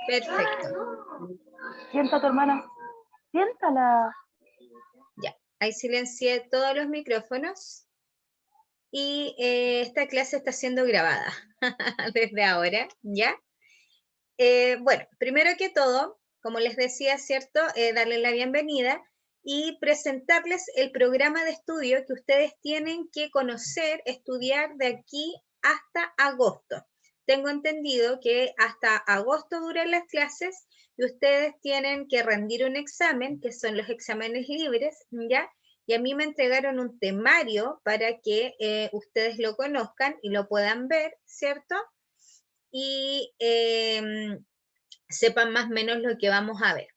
Perfecto. Sienta a tu hermana. Siéntala. Ya, ahí silencié todos los micrófonos y esta clase está siendo grabada desde ahora, ¿ya? Bueno, primero que todo, como les decía, ¿cierto? Darles la bienvenida y presentarles el programa de estudio que ustedes tienen que conocer, estudiar de aquí hasta agosto. Tengo entendido que hasta agosto duran las clases y ustedes tienen que rendir un examen, que son los exámenes libres, ¿ya? Y a mí me entregaron un temario para que ustedes lo conozcan y lo puedan ver, ¿cierto? Y sepan más o menos lo que vamos a ver.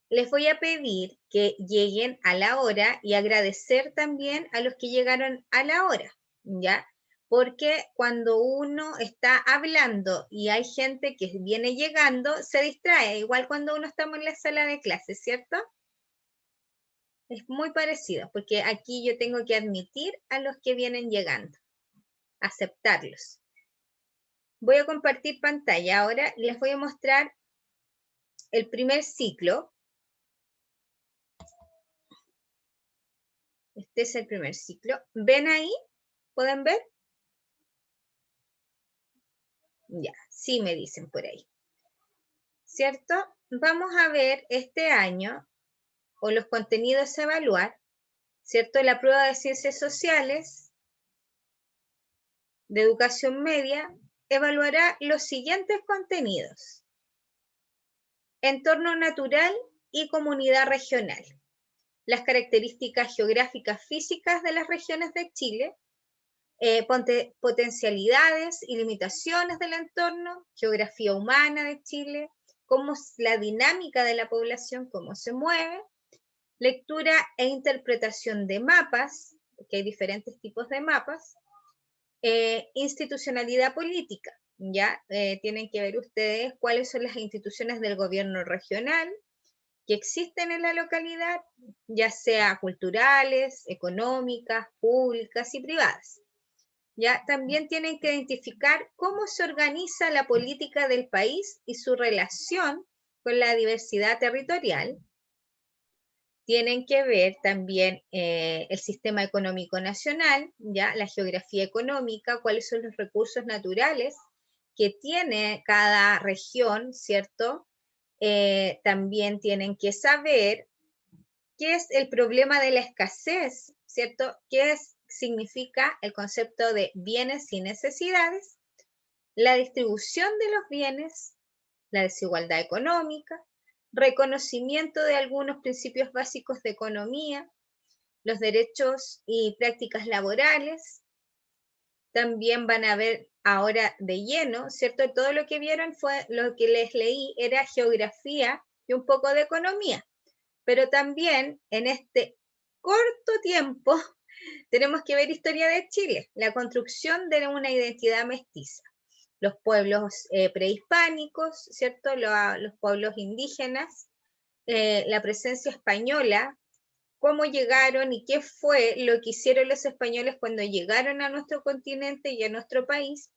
Les voy a pedir que lleguen a la hora y agradecer también a los que llegaron a la hora, ¿ya? Porque cuando uno está hablando y hay gente que viene llegando, se distrae, igual cuando uno está en la sala de clases, ¿cierto? Es muy parecido, porque aquí yo tengo que admitir a los que vienen llegando, aceptarlos. Voy a compartir pantalla ahora y les voy a mostrar el primer ciclo. Este es el primer ciclo. ¿Ven ahí? ¿Pueden ver? Ya, sí me dicen por ahí. ¿Cierto? Vamos a ver este año, o los contenidos a evaluar, ¿cierto? La prueba de ciencias sociales, de educación media, evaluará los siguientes contenidos. Entorno natural y comunidad regional. Las características geográficas físicas de las regiones de Chile, potencialidades y limitaciones del entorno, geografía humana de Chile, cómo es la dinámica de la población, cómo se mueve, lectura e interpretación de mapas, porque hay diferentes tipos de mapas, institucionalidad política, ya tienen que ver ustedes cuáles son las instituciones del gobierno regional que existen en la localidad, ya sea culturales, económicas, públicas y privadas. Ya también tienen que identificar cómo se organiza la política del país y su relación con la diversidad territorial. Tienen que ver también el sistema económico nacional, ya la geografía económica, cuáles son los recursos naturales que tiene cada región, ¿cierto? También tienen que saber qué es el problema de la escasez, ¿cierto? ¿Qué significa el concepto de bienes y necesidades? La distribución de los bienes, la desigualdad económica, reconocimiento de algunos principios básicos de economía, los derechos y prácticas laborales. También van a ver ahora de lleno, ¿cierto? Todo lo que vieron fue lo que les leí, era geografía y un poco de economía. Pero también en este corto tiempo tenemos que ver historia de Chile, la construcción de una identidad mestiza, los pueblos prehispánicos, ¿cierto? Los pueblos indígenas, la presencia española, cómo llegaron y qué fue lo que hicieron los españoles cuando llegaron a nuestro continente y a nuestro país,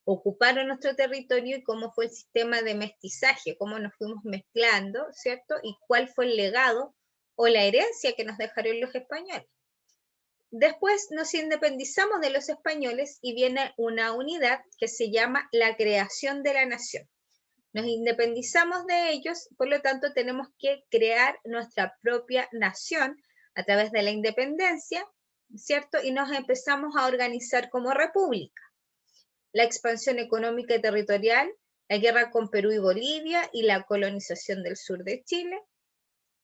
ocuparon nuestro territorio y cómo fue el sistema de mestizaje, cómo nos fuimos mezclando, ¿cierto? Y cuál fue el legado o la herencia que nos dejaron los españoles. Después nos independizamos de los españoles y viene una unidad que se llama la creación de la nación. Nos independizamos de ellos, por lo tanto tenemos que crear nuestra propia nación a través de la independencia, ¿cierto? Y nos empezamos a organizar como república. La expansión económica y territorial, la guerra con Perú y Bolivia y la colonización del sur de Chile,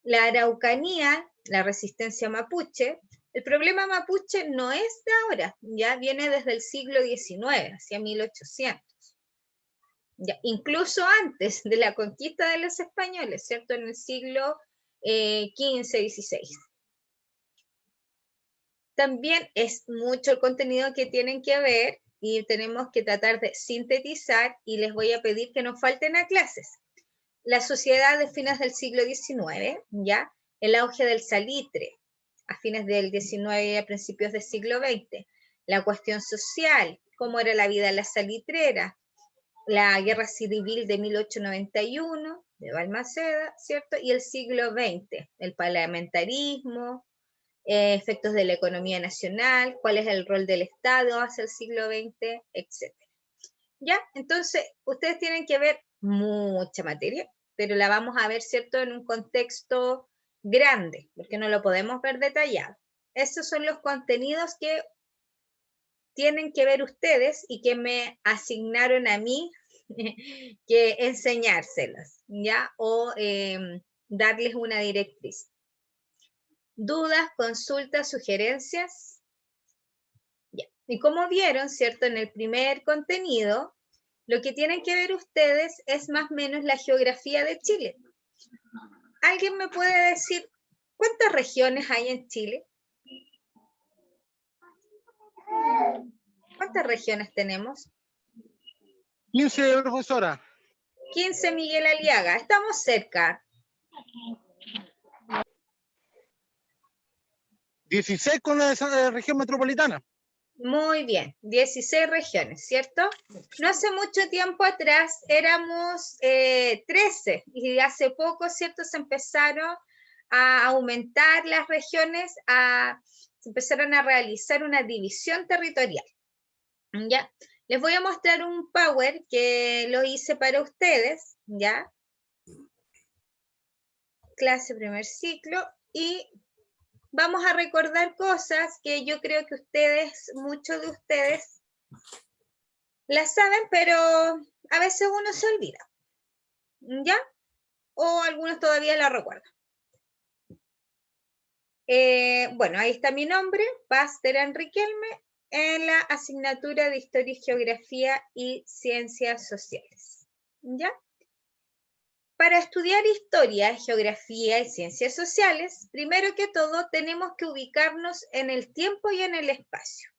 la Araucanía, la resistencia mapuche. El problema mapuche no es de ahora, ya viene desde el siglo XIX, hacia 1800. Ya, incluso antes de la conquista de los españoles, ¿cierto? En el siglo XV, XVI. También es mucho el contenido que tienen que ver y tenemos que tratar de sintetizar y les voy a pedir que no falten a clases. La sociedad de fines del siglo XIX, ¿ya? El auge del salitre a fines del XIX y a principios del siglo XX. La cuestión social, cómo era la vida en la salitrera, la Guerra Civil de 1891, de Balmaceda, ¿cierto? Y el siglo XX, el parlamentarismo, efectos de la economía nacional, cuál es el rol del Estado hacia el siglo XX, etc. ¿Ya? Entonces, ustedes tienen que ver mucha materia, pero la vamos a ver, ¿cierto?, en un contexto grande, porque no lo podemos ver detallado. Esos son los contenidos que tienen que ver ustedes y que me asignaron a mí que enseñárselas, ¿ya? O darles una directriz. ¿Dudas, consultas, sugerencias? Ya. Y como vieron, ¿cierto? En el primer contenido, lo que tienen que ver ustedes es más o menos la geografía de Chile. ¿Alguien me puede decir cuántas regiones hay en Chile? ¿Cuántas regiones tenemos? 15, profesora. 15, Miguel Aliaga. Estamos cerca. 16 con la región metropolitana. Muy bien, 16 regiones, ¿cierto? No hace mucho tiempo atrás éramos 13 y hace poco, ¿cierto? Se empezaron a aumentar las regiones, se empezaron a realizar una división territorial. ¿Ya? Les voy a mostrar un Power que lo hice para ustedes, ¿ya? Clase primer ciclo y vamos a recordar cosas que yo creo que ustedes, muchos de ustedes, las saben, pero a veces uno se olvida, ¿ya? O algunos todavía la recuerdan. Bueno, ahí está mi nombre, Paz Terán Riquelme, en la asignatura de Historia y Geografía y Ciencias Sociales, ¿ya? Para estudiar historia, geografía y ciencias sociales, primero que todo tenemos que ubicarnos en el tiempo y en el espacio.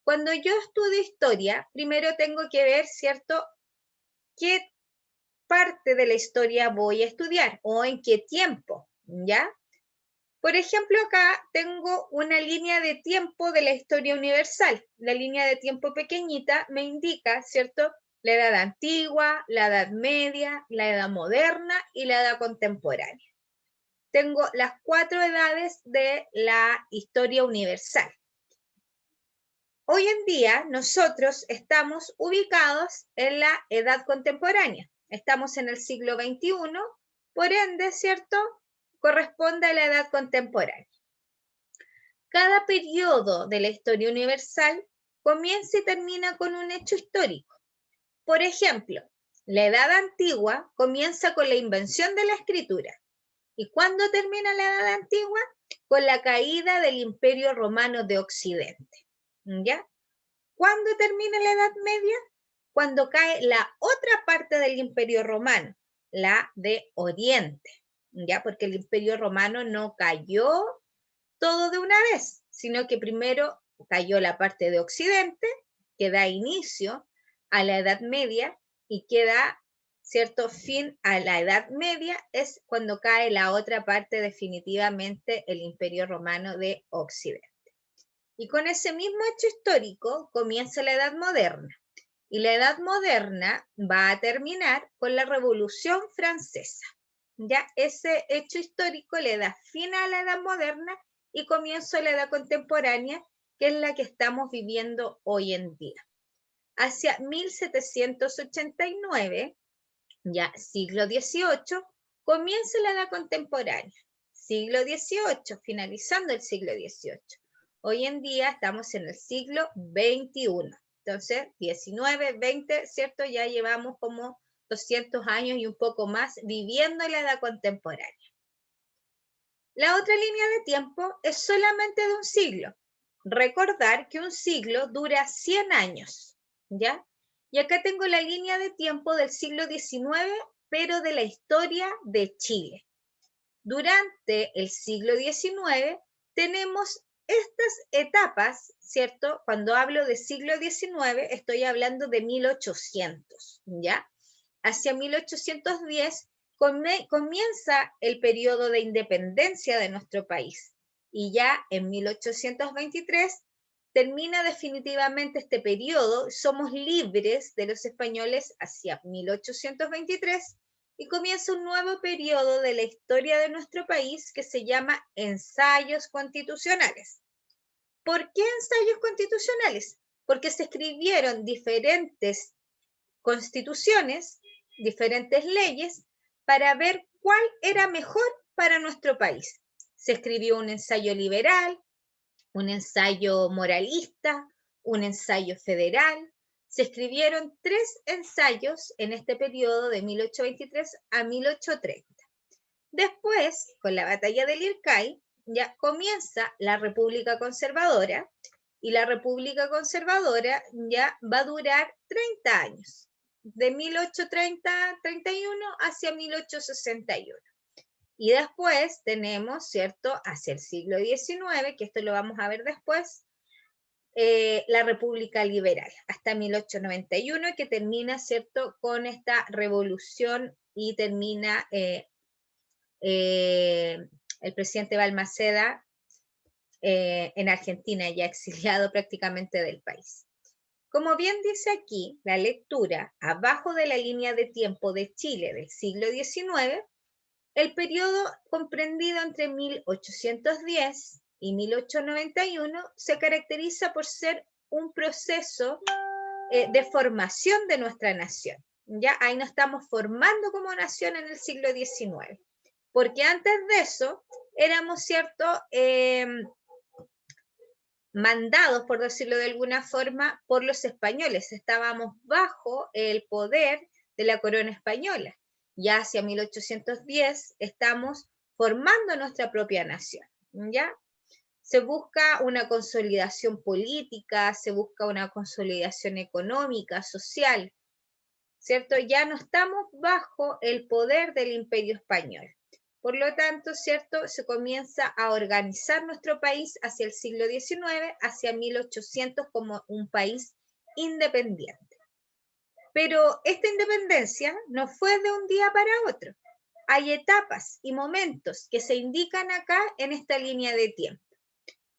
Cuando yo estudio historia, primero tengo que ver, ¿cierto?, qué parte de la historia voy a estudiar o en qué tiempo, ¿ya? Por ejemplo, acá tengo una línea de tiempo de la historia universal. La línea de tiempo pequeñita me indica, ¿cierto?, la edad antigua, la edad media, la edad moderna y la edad contemporánea. Tengo las 4 edades de la historia universal. Hoy en día nosotros estamos ubicados en la edad contemporánea. Estamos en el siglo XXI, por ende, ¿cierto?, corresponde a la edad contemporánea. Cada periodo de la historia universal comienza y termina con un hecho histórico. Por ejemplo, la edad antigua comienza con la invención de la escritura. ¿Y cuándo termina la edad antigua? Con la caída del Imperio Romano de Occidente. ¿Ya? ¿Cuándo termina la Edad Media? Cuando cae la otra parte del Imperio Romano, la de Oriente. ¿Ya? Porque el Imperio Romano no cayó todo de una vez, sino que primero cayó la parte de Occidente, que da inicio a la Edad Media y que da cierto fin a la Edad Media, es cuando cae la otra parte definitivamente, el Imperio Romano de Occidente. Y con ese mismo hecho histórico comienza la Edad Moderna. Y la Edad Moderna va a terminar con la Revolución Francesa. Ya ese hecho histórico le da fin a la Edad Moderna y comienza la Edad Contemporánea, que es la que estamos viviendo hoy en día. Hacia 1789, ya siglo XVIII, comienza la Edad Contemporánea. Siglo XVIII, finalizando el siglo XVIII. Hoy en día estamos en el siglo XXI. Entonces, 19, 20, ¿cierto? Ya llevamos como 200 años y un poco más viviendo la edad contemporánea. La otra línea de tiempo es solamente de un siglo. Recordar que un siglo dura 100 años, ¿ya? Y acá tengo la línea de tiempo del siglo XIX, pero de la historia de Chile. Durante el siglo XIX tenemos estas etapas, ¿cierto? Cuando hablo de siglo XIX, estoy hablando de 1800, ¿ya? Hacia 1810 comienza el periodo de independencia de nuestro país y ya en 1823 termina definitivamente este periodo, somos libres de los españoles hacia 1823 y comienza un nuevo periodo de la historia de nuestro país que se llama ensayos constitucionales. ¿Por qué ensayos constitucionales? Porque se escribieron diferentes constituciones, diferentes leyes, para ver cuál era mejor para nuestro país. Se escribió un ensayo liberal, un ensayo moralista, un ensayo federal. Se escribieron 3 ensayos en este periodo de 1823 a 1830. Después, con la batalla del Ircay, ya comienza la República Conservadora, y la República Conservadora ya va a durar 30 años, de 1830-31 hacia 1861. Y después tenemos, ¿cierto?, hacia el siglo XIX, que esto lo vamos a ver después, la República Liberal, hasta 1891, que termina, ¿cierto?, con esta revolución y termina el presidente Balmaceda en Argentina, ya exiliado prácticamente del país. Como bien dice aquí la lectura, abajo de la línea de tiempo de Chile del siglo XIX, el periodo comprendido entre 1810 y 1891 se caracteriza por ser un proceso de formación de nuestra nación. Ya ahí nos estamos formando como nación en el siglo XIX, porque antes de eso éramos, ¿cierto?, mandados, por decirlo de alguna forma, por los españoles. Estábamos bajo el poder de la corona española. Ya hacia 1810 estamos formando nuestra propia nación, ¿ya? Se busca una consolidación política, se busca una consolidación económica, social, ¿cierto? Ya no estamos bajo el poder del Imperio Español. Por lo tanto, ¿cierto?, se comienza a organizar nuestro país hacia el siglo XIX, hacia 1800 como un país independiente. Pero esta independencia no fue de un día para otro. Hay etapas y momentos que se indican acá en esta línea de tiempo.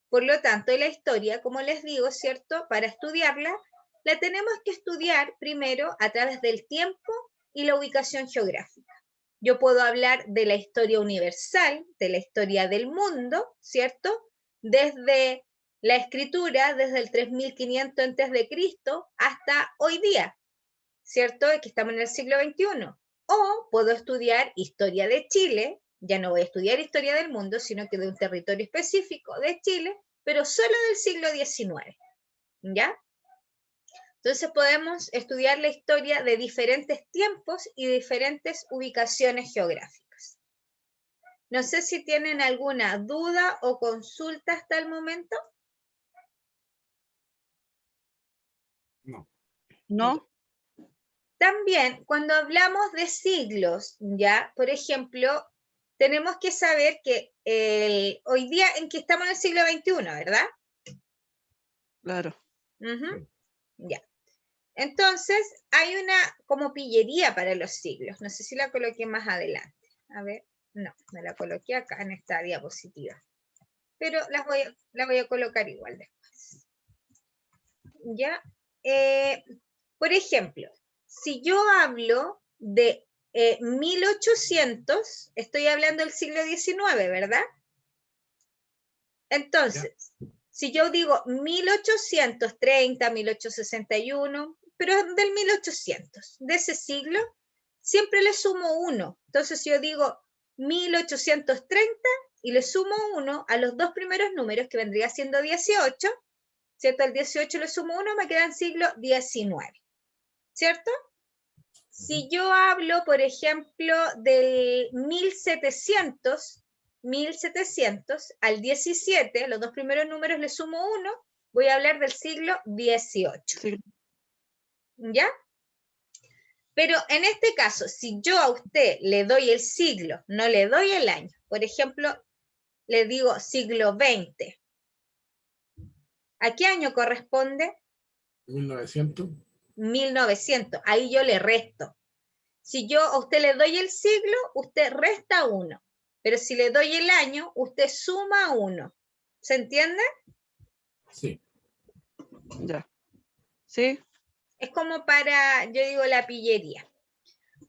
Por lo tanto, la historia, como les digo, ¿cierto?, para estudiarla, la tenemos que estudiar primero a través del tiempo y la ubicación geográfica. Yo puedo hablar de la historia universal, de la historia del mundo, ¿cierto?, desde la escritura, desde el 3500 a.C. hasta hoy día, ¿cierto?, que estamos en el siglo XXI. O puedo estudiar historia de Chile, ya no voy a estudiar historia del mundo, sino que de un territorio específico de Chile, pero solo del siglo XIX, ¿ya? Entonces podemos estudiar la historia de diferentes tiempos y diferentes ubicaciones geográficas. No sé si tienen alguna duda o consulta hasta el momento. No. ¿No? También, cuando hablamos de siglos, ya, por ejemplo, tenemos que saber que hoy día en que estamos en el siglo XXI, ¿verdad? Claro. Ya. Entonces, hay una como pillería para los siglos. No sé si la coloqué más adelante. A ver, no, me la coloqué acá en esta diapositiva. Pero la voy a colocar igual después. ¿Ya? Por ejemplo, si yo hablo de 1800, estoy hablando del siglo XIX, ¿verdad? Entonces, si yo digo 1830, 1861, pero del 1800, de ese siglo, siempre le sumo 1. Entonces, si yo digo 1830 y le sumo 1 a los dos primeros números, que vendría siendo 18, ¿cierto? Al 18 le sumo 1, me queda en siglo XIX, ¿cierto? Si yo hablo, por ejemplo, del 1700 al 17, los dos primeros números le sumo 1, voy a hablar del siglo XVIII. Sí. ¿Ya? Pero en este caso, si yo a usted le doy el siglo, no le doy el año, por ejemplo, le digo siglo XX, ¿a qué año corresponde? 1900. 1900, ahí yo le resto. Si yo a usted le doy el siglo, usted resta 1. Pero si le doy el año, usted suma 1. ¿Se entiende? Sí. Ya. ¿Sí? Es como para, yo digo, la pillería.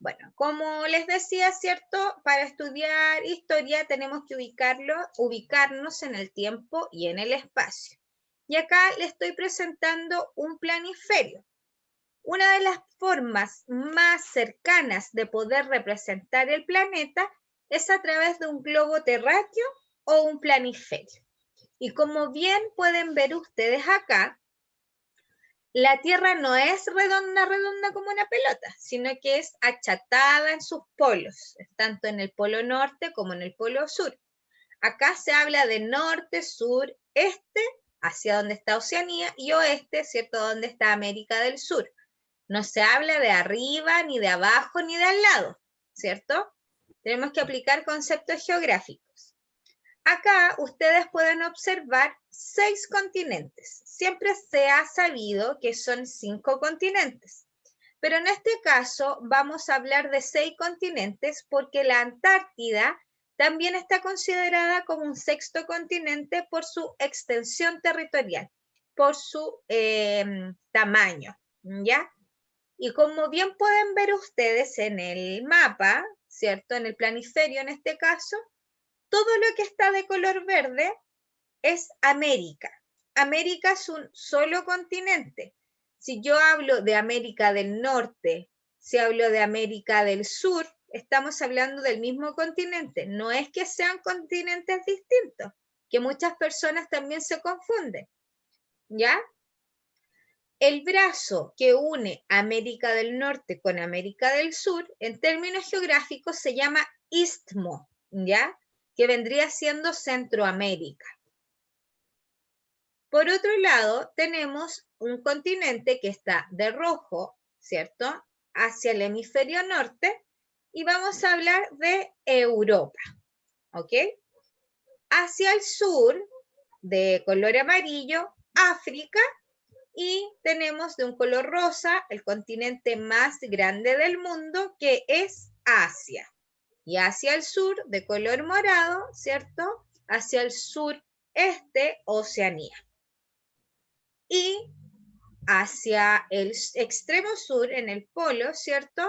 Bueno, como les decía, ¿cierto? Para estudiar historia tenemos que ubicarnos en el tiempo y en el espacio. Y acá les estoy presentando un planiferio. Una de las formas más cercanas de poder representar el planeta es a través de un globo terráqueo o un planiferio. Y como bien pueden ver ustedes acá, la Tierra no es redonda como una pelota, sino que es achatada en sus polos, tanto en el polo norte como en el polo sur. Acá se habla de norte, sur, este, hacia donde está Oceanía, y oeste, ¿cierto?, donde está América del Sur. No se habla de arriba, ni de abajo, ni de al lado, ¿cierto? Tenemos que aplicar conceptos geográficos. Acá ustedes pueden observar 6 continentes. Siempre se ha sabido que son 5 continentes, pero en este caso vamos a hablar de 6 continentes porque la Antártida también está considerada como un 6º continente por su extensión territorial, por su tamaño, ¿ya? Y como bien pueden ver ustedes en el mapa, ¿cierto? En el planiferio en este caso, todo lo que está de color verde es América. América es un solo continente. Si yo hablo de América del Norte, si hablo de América del Sur, estamos hablando del mismo continente. No es que sean continentes distintos, que muchas personas también se confunden, ¿ya? El brazo que une América del Norte con América del Sur, en términos geográficos, se llama istmo, ¿ya? Que vendría siendo Centroamérica. Por otro lado, tenemos un continente que está de rojo, ¿cierto?, hacia el hemisferio norte, y vamos a hablar de Europa, ¿ok? Hacia el sur, de color amarillo, África, y tenemos de un color rosa el continente más grande del mundo, que es Asia. Y hacia el sur, de color morado, ¿cierto?, hacia el sureste, Oceanía. Y hacia el extremo sur, en el polo, ¿cierto?,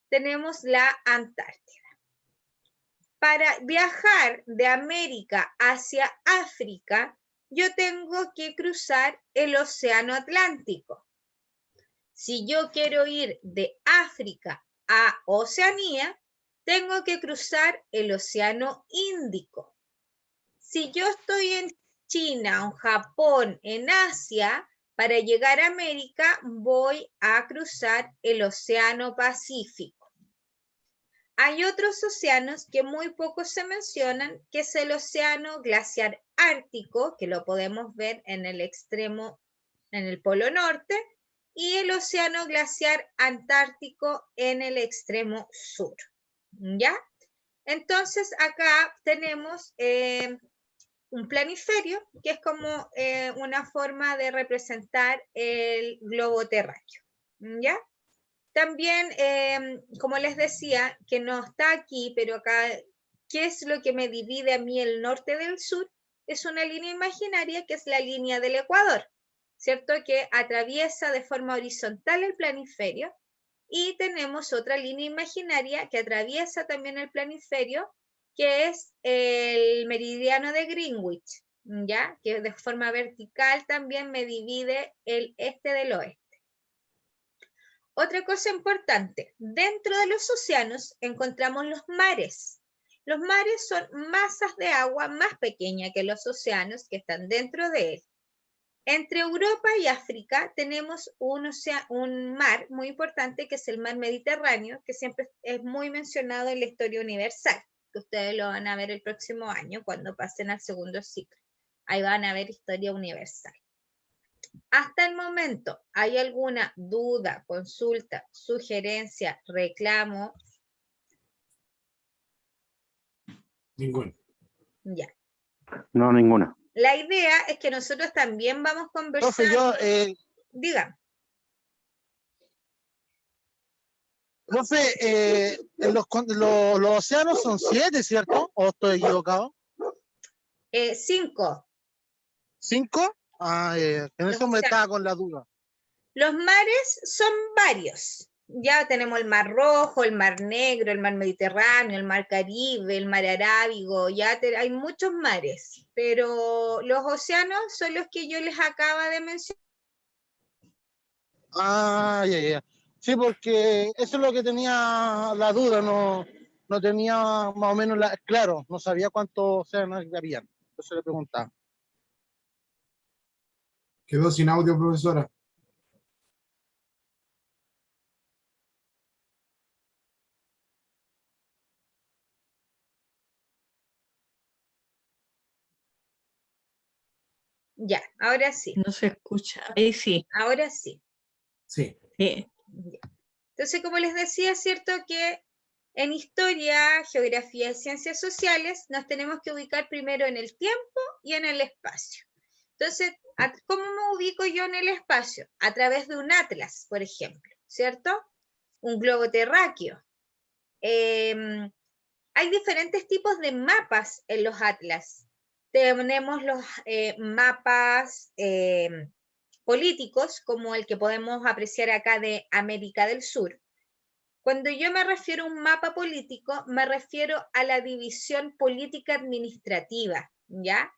tenemos la Antártida. Para viajar de América hacia África, yo tengo que cruzar el Océano Atlántico. Si yo quiero ir de África a Oceanía, tengo que cruzar el Océano Índico. Si yo estoy en China, en Japón, en Asia, para llegar a América voy a cruzar el Océano Pacífico. Hay otros océanos que muy poco se mencionan, que es el Océano Glaciar Ártico, que lo podemos ver en el extremo, en el Polo Norte, y el Océano Glaciar Antártico en el extremo sur, ¿ya? Entonces acá tenemos un planiferio, que es como una forma de representar el globo terráqueo, ¿ya? También, como les decía, que no está aquí, pero acá, ¿qué es lo que me divide a mí el norte del sur? Es una línea imaginaria que es la línea del Ecuador, ¿cierto? Que atraviesa de forma horizontal el planiferio, y tenemos otra línea imaginaria que atraviesa también el planiferio, que es el meridiano de Greenwich, ¿ya? Que de forma vertical también me divide el este del oeste. Otra cosa importante, dentro de los océanos encontramos los mares. Los mares son masas de agua más pequeñas que los océanos que están dentro de él. Entre Europa y África tenemos un mar muy importante, que es el mar Mediterráneo, que siempre es muy mencionado en la historia universal, que ustedes lo van a ver el próximo año cuando pasen al segundo ciclo. Ahí van a ver historia universal. Hasta el momento, ¿hay alguna duda, consulta, sugerencia, reclamo? Ninguno. Ya. No, ninguna. La idea es que nosotros también vamos conversando. Profe, Diga. profe, los océanos son 7, ¿cierto? ¿O estoy equivocado? 5. 5. Ah, en Los eso me océanos. estaba con la duda. Los mares son varios. Ya tenemos el Mar Rojo, el Mar Negro, el Mar Mediterráneo, el Mar Caribe, el Mar Arábigo, hay muchos mares, pero los océanos son los que yo les acabo de mencionar. Ah, ya. Sí, porque eso es lo que tenía la duda, no tenía más o menos claro, no sabía cuántos océanos habían. Eso le preguntaba. Quedó sin audio, profesora. Ya, ahora sí, No se escucha. Ahí sí. ahora sí. Sí. Sí. Ya. Entonces, como les decía, es cierto que en historia, geografía y ciencias sociales nos tenemos que ubicar primero en el tiempo y en el espacio. Entonces, ¿cómo me ubico yo en el espacio? A través de un atlas, por ejemplo, ¿cierto? Un globo terráqueo. Hay diferentes tipos de mapas en los atlas. Tenemos los mapas políticos, como el que podemos apreciar acá de América del Sur. Cuando yo me refiero a un mapa político, me refiero a la división política administrativa, ¿ya?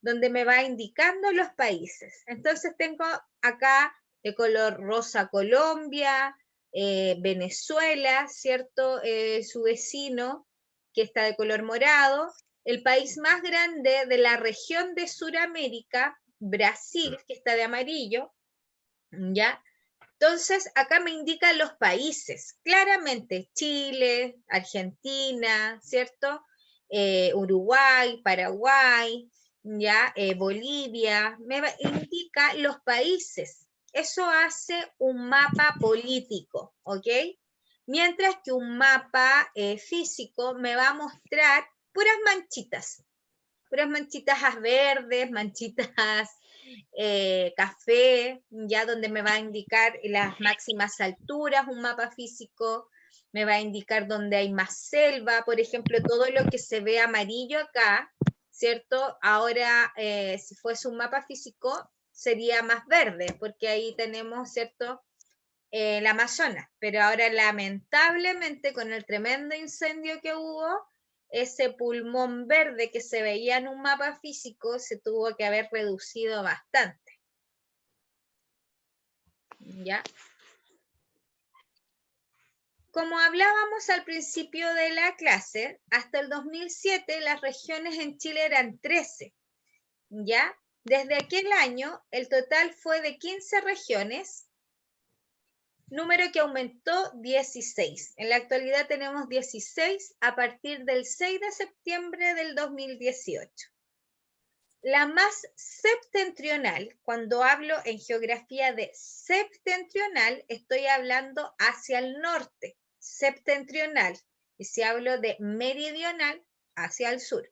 Donde me va indicando los países. Entonces tengo acá de color rosa Colombia, Venezuela, ¿cierto? Su vecino, que está de color morado. El país más grande de la región de Sudamérica, Brasil, que está de amarillo, ¿ya? Entonces, acá me indican los países, claramente Chile, Argentina, ¿cierto? Uruguay, Paraguay, ya, Bolivia, indica los países. Eso hace un mapa político, ¿ok? Mientras que un mapa físico me va a mostrar puras manchitas verdes, manchitas café, ya donde me va a indicar las máximas alturas, un mapa físico, me va a indicar donde hay más selva, por ejemplo, todo lo que se ve amarillo acá, ¿cierto? Ahora, si fuese un mapa físico, sería más verde, porque ahí tenemos, ¿cierto? El Amazonas, pero ahora lamentablemente con el tremendo incendio que hubo, ese pulmón verde que se veía en un mapa físico se tuvo que haber reducido bastante. ¿Ya? Como hablábamos al principio de la clase, hasta el 2007 las regiones en Chile eran 13, ¿ya? Desde aquel año el total fue de 15 regiones, número que aumentó 16. En la actualidad tenemos 16 a partir del 6 de septiembre del 2018. La más septentrional, cuando hablo en geografía de septentrional, estoy hablando hacia el norte, septentrional. Y si hablo de meridional, hacia el sur.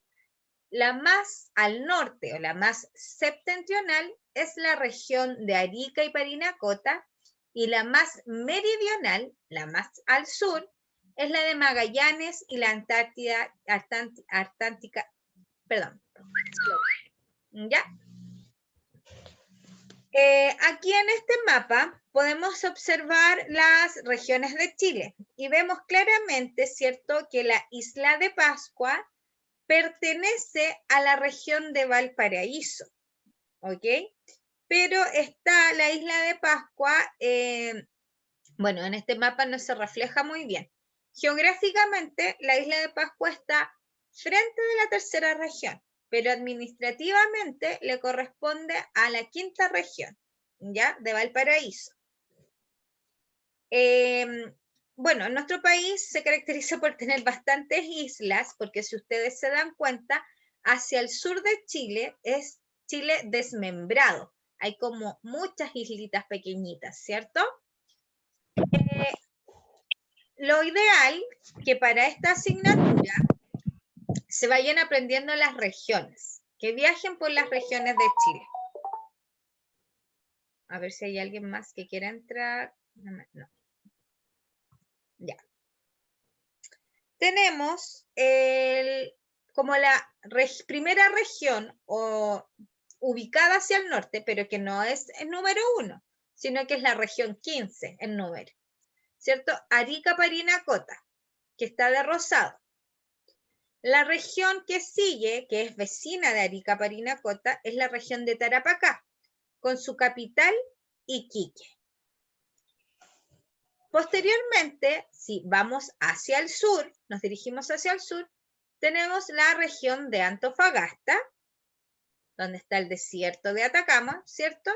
La más al norte o la más septentrional es la región de Arica y Parinacota, y la más meridional, la más al sur, es la de Magallanes y la Antártica, perdón. ¿Ya? Aquí en este mapa podemos observar las regiones de Chile y vemos claramente, ¿cierto?, que la isla de Pascua pertenece a la región de Valparaíso, ¿ok? Pero está la isla de Pascua, bueno, en este mapa no se refleja muy bien. Geográficamente, la isla de Pascua está frente de la tercera región, pero administrativamente le corresponde a la quinta región, ¿ya? De Valparaíso. Bueno, nuestro país se caracteriza por tener bastantes islas, porque si ustedes se dan cuenta, hacia el sur de Chile es Chile desmembrado. Hay como muchas islitas pequeñitas, ¿cierto? Lo ideal que para esta asignatura se vayan aprendiendo las regiones, que viajen por las regiones de Chile. A ver si hay alguien más que quiera entrar. No. Ya. Tenemos como la primera región o ubicada hacia el norte, pero que no es el número 1, sino que es la región 15 en número, ¿cierto? Arica, Parinacota, que está de rosado. La región que sigue, que es vecina de Arica, Parinacota, es la región de Tarapacá, con su capital Iquique. Posteriormente, si vamos hacia el sur, nos dirigimos hacia el sur, tenemos la región de Antofagasta, donde está el desierto de Atacama, ¿cierto?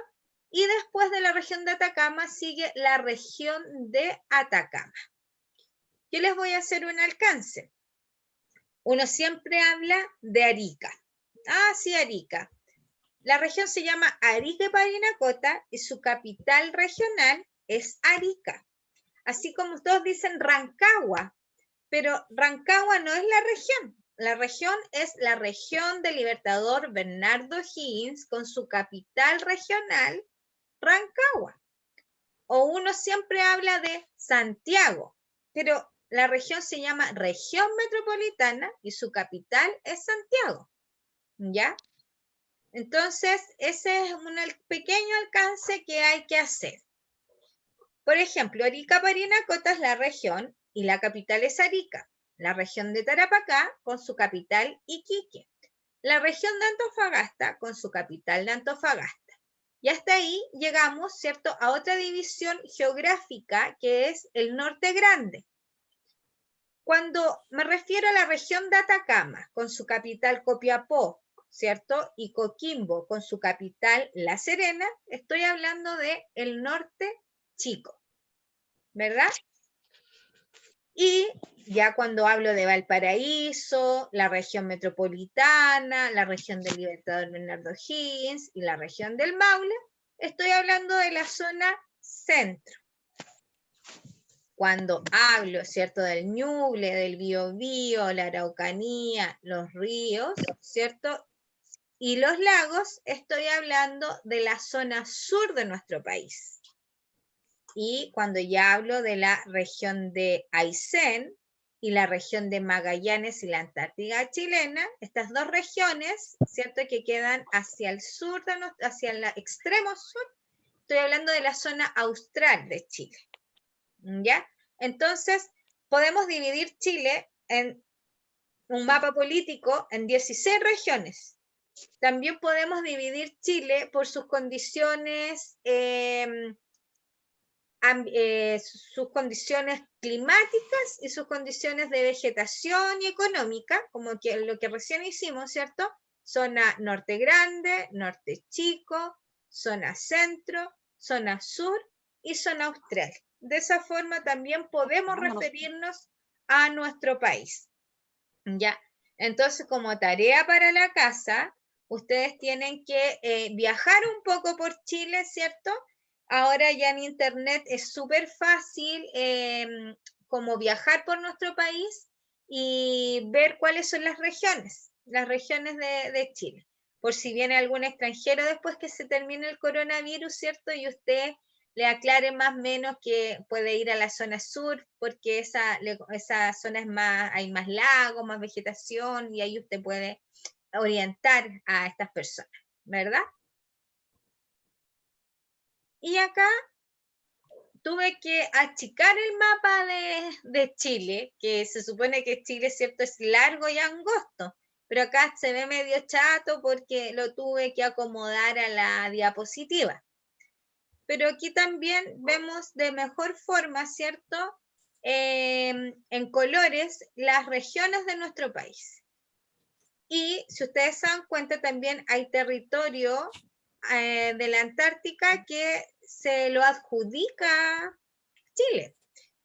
Y después de la región de Atacama sigue la región de Atacama. Yo les voy a hacer un alcance. Uno siempre habla de Arica. Ah, sí, Arica. La región se llama Arica y Parinacota y su capital regional es Arica. Así como todos dicen Rancagua, pero Rancagua no es la región. La región es la región del Libertador Bernardo Higgins con su capital regional, Rancagua. O uno siempre habla de Santiago, pero la región se llama Región Metropolitana y su capital es Santiago. ¿Ya? Entonces, ese es un pequeño alcance que hay que hacer. Por ejemplo, Arica, Parinacota es la región y la capital es Arica. La región de Tarapacá con su capital Iquique. La región de Antofagasta con su capital de Antofagasta. Y hasta ahí llegamos, ¿cierto?, a otra división geográfica que es el norte grande. Cuando me refiero a la región de Atacama con su capital Copiapó, ¿cierto?, y Coquimbo con su capital La Serena, estoy hablando de el norte chico, ¿verdad? Y ya cuando hablo de Valparaíso, la región metropolitana, la región del Libertador Bernardo Higgins y la región del Maule, estoy hablando de la zona centro. Cuando hablo, ¿cierto?, del Ñuble, del Biobío, la Araucanía, los ríos, ¿cierto?, y los lagos, estoy hablando de la zona sur de nuestro país. Y cuando ya hablo de la región de Aysén y la región de Magallanes y la Antártida chilena, estas dos regiones, ¿cierto?, que quedan hacia el sur, hacia el extremo sur, estoy hablando de la zona austral de Chile. ¿Ya? Entonces, podemos dividir Chile en un mapa político en 16 regiones. También podemos dividir Chile por sus condiciones climáticas y sus condiciones de vegetación y económica, como que lo que recién hicimos, ¿cierto? Zona norte grande, norte chico, zona centro, zona sur y zona austral. De esa forma también podemos referirnos a nuestro país. ¿Ya? Entonces, como tarea para la casa, ustedes tienen que viajar un poco por Chile, ¿cierto? Ahora ya en internet es súper fácil como viajar por nuestro país y ver cuáles son las regiones de Chile. Por si viene algún extranjero después que se termine el coronavirus, ¿cierto? Y usted le aclare más o menos que puede ir a la zona sur, porque esa zona es más, hay más lagos, más vegetación, y ahí usted puede orientar a estas personas, ¿verdad? Y acá tuve que achicar el mapa de Chile, que se supone que Chile, ¿cierto?, es largo y angosto, pero acá se ve medio chato porque lo tuve que acomodar a la diapositiva. Pero aquí también vemos de mejor forma, ¿cierto?, en colores las regiones de nuestro país. Y si ustedes se dan cuenta, también hay territorio de la Antártica que se lo adjudica Chile,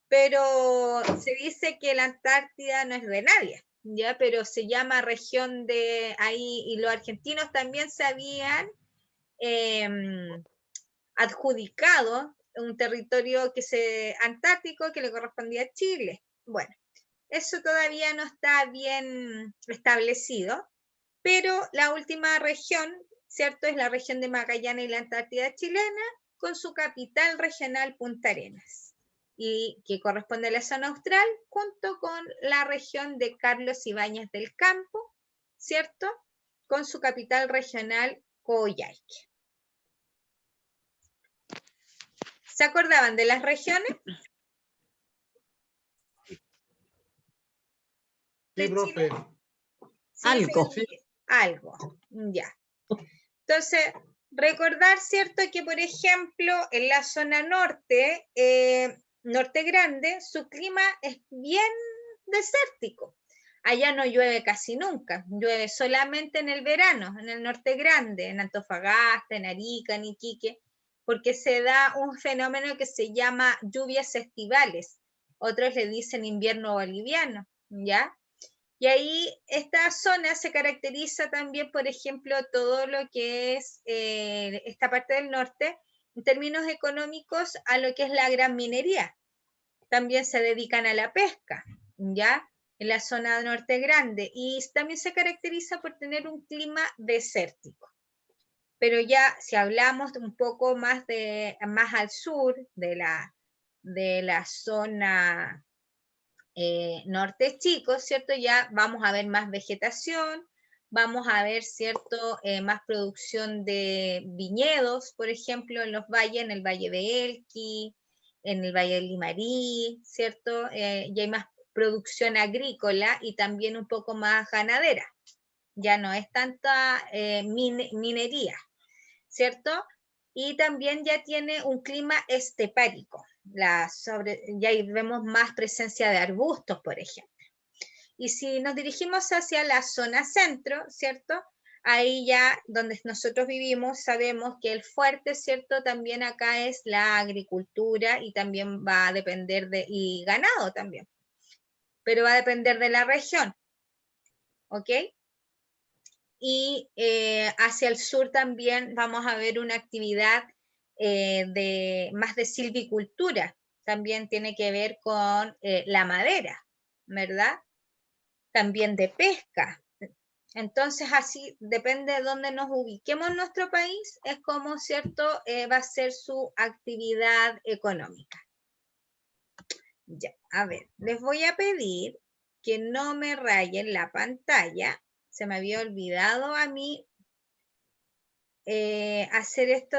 pero se dice que la Antártida no es de nadie, ¿ya? Pero se llama región de ahí, y los argentinos también se habían adjudicado un territorio antártico que le correspondía a Chile. Bueno, eso todavía no está bien establecido, pero la última región, ¿cierto?, es la región de Magallanes y la Antártida chilena, con su capital regional Punta Arenas, y que corresponde a la zona austral, junto con la región de Carlos Ibáñez del Campo, ¿cierto?, con su capital regional Coyhaique. ¿Se acordaban de las regiones? Sí, ¿De profe. Chile? Sí, Algo. sí, algo, ya. Entonces, recordar, ¿cierto? Que, por ejemplo, en la zona norte, Norte Grande, su clima es bien desértico. Allá no llueve casi nunca, llueve solamente en el verano, en el Norte Grande, en Antofagasta, en Arica, en Iquique, porque se da un fenómeno que se llama lluvias estivales. Otros le dicen invierno boliviano, ¿ya? Y ahí esta zona se caracteriza también, por ejemplo, todo lo que es esta parte del norte, en términos económicos, a lo que es la gran minería. También se dedican a la pesca, ¿ya? En la zona norte grande. Y también se caracteriza por tener un clima desértico. Pero ya si hablamos un poco más al sur de la zona norte chico, ¿cierto? Ya vamos a ver más vegetación, vamos a ver, ¿cierto? Más producción de viñedos, por ejemplo, en los valles, en el Valle de Elqui, en el Valle del Limarí, ¿cierto? Ya hay más producción agrícola y también un poco más ganadera. Ya no es tanta minería, ¿cierto? Y también ya tiene un clima estepárico. Ya ahí vemos más presencia de arbustos, por ejemplo. Y si nos dirigimos hacia la zona centro, ¿cierto? Ahí ya donde nosotros vivimos sabemos que el fuerte, ¿cierto? También acá es la agricultura y también va a depender y ganado también. Pero va a depender de la región, ¿ok? Y hacia el sur también vamos a ver una actividad más de silvicultura. También tiene que ver con la madera, ¿verdad? También de pesca. Entonces, así depende de dónde nos ubiquemos en nuestro país, es como, ¿cierto?, va a ser su actividad económica. Ya, a ver, les voy a pedir que no me rayen la pantalla. Se me había olvidado a mí hacer esto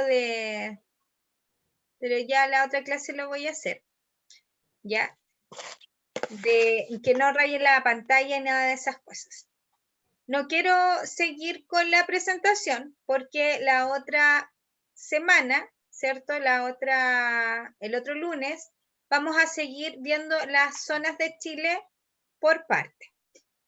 pero ya la otra clase lo voy a hacer, ¿ya? De que no raye la pantalla y nada de esas cosas. No quiero seguir con la presentación porque la otra semana, ¿cierto? El otro lunes, vamos a seguir viendo las zonas de Chile por parte.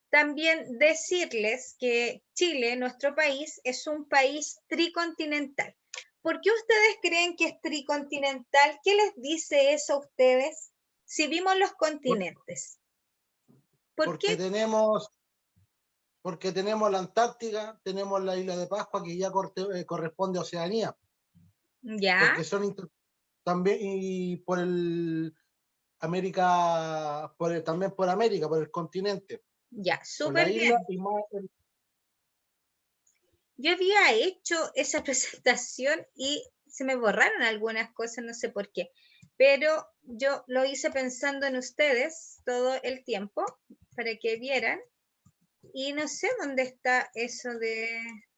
También decirles que Chile, nuestro país, es un país tricontinental. ¿Por qué ustedes creen que es tricontinental? ¿Qué les dice eso a ustedes? Si vimos los continentes. ¿Por Porque qué? tenemos la Antártica, tenemos la isla de Pascua, que ya corresponde a Oceanía. Ya, Porque son también, y por el América, también por América, por el continente. ya, Por la súper isla bien. y más. Yo había hecho esa presentación y se me borraron algunas cosas, no sé por qué, pero yo lo hice pensando en ustedes todo el tiempo para que vieran y no sé dónde está eso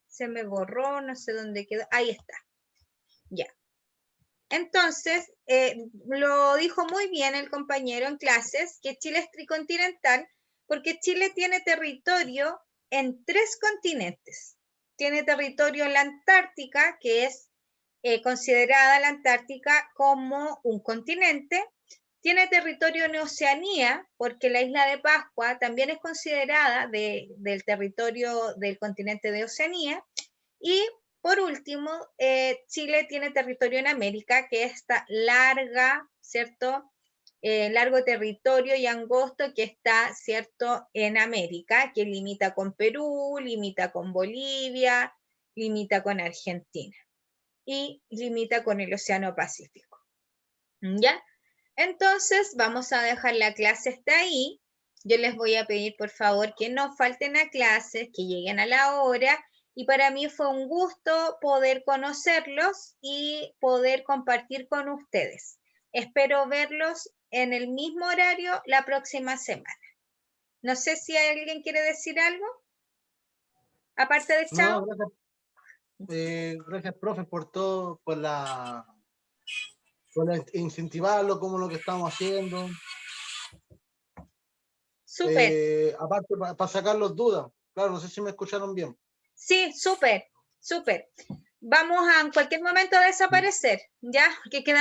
se me borró, no sé dónde quedó, ahí está, ya. Entonces, lo dijo muy bien el compañero en clases, que Chile es tricontinental porque Chile tiene territorio en 3 continentes. Tiene territorio en la Antártica, que es considerada la Antártica como un continente. Tiene territorio en Oceanía, porque la isla de Pascua también es considerada del territorio del continente de Oceanía. Y por último, Chile tiene territorio en América, que está larga, ¿cierto? Largo territorio y angosto que está, ¿cierto?, en América, que limita con Perú, limita con Bolivia, limita con Argentina y limita con el Océano Pacífico. ¿Ya? Entonces, vamos a dejar la clase hasta ahí. Yo les voy a pedir, por favor, que no falten a clases, que lleguen a la hora. Y para mí fue un gusto poder conocerlos y poder compartir con ustedes. Espero verlos en el mismo horario la próxima semana. No sé si alguien quiere decir algo, aparte de chao. No, Gracias, profe, por todo, por incentivarlo como lo que estamos haciendo. Súper. Aparte, para sacar las dudas. Claro, no sé si me escucharon bien. Sí, súper, súper. Vamos a en cualquier momento a desaparecer, ¿ya? Que queda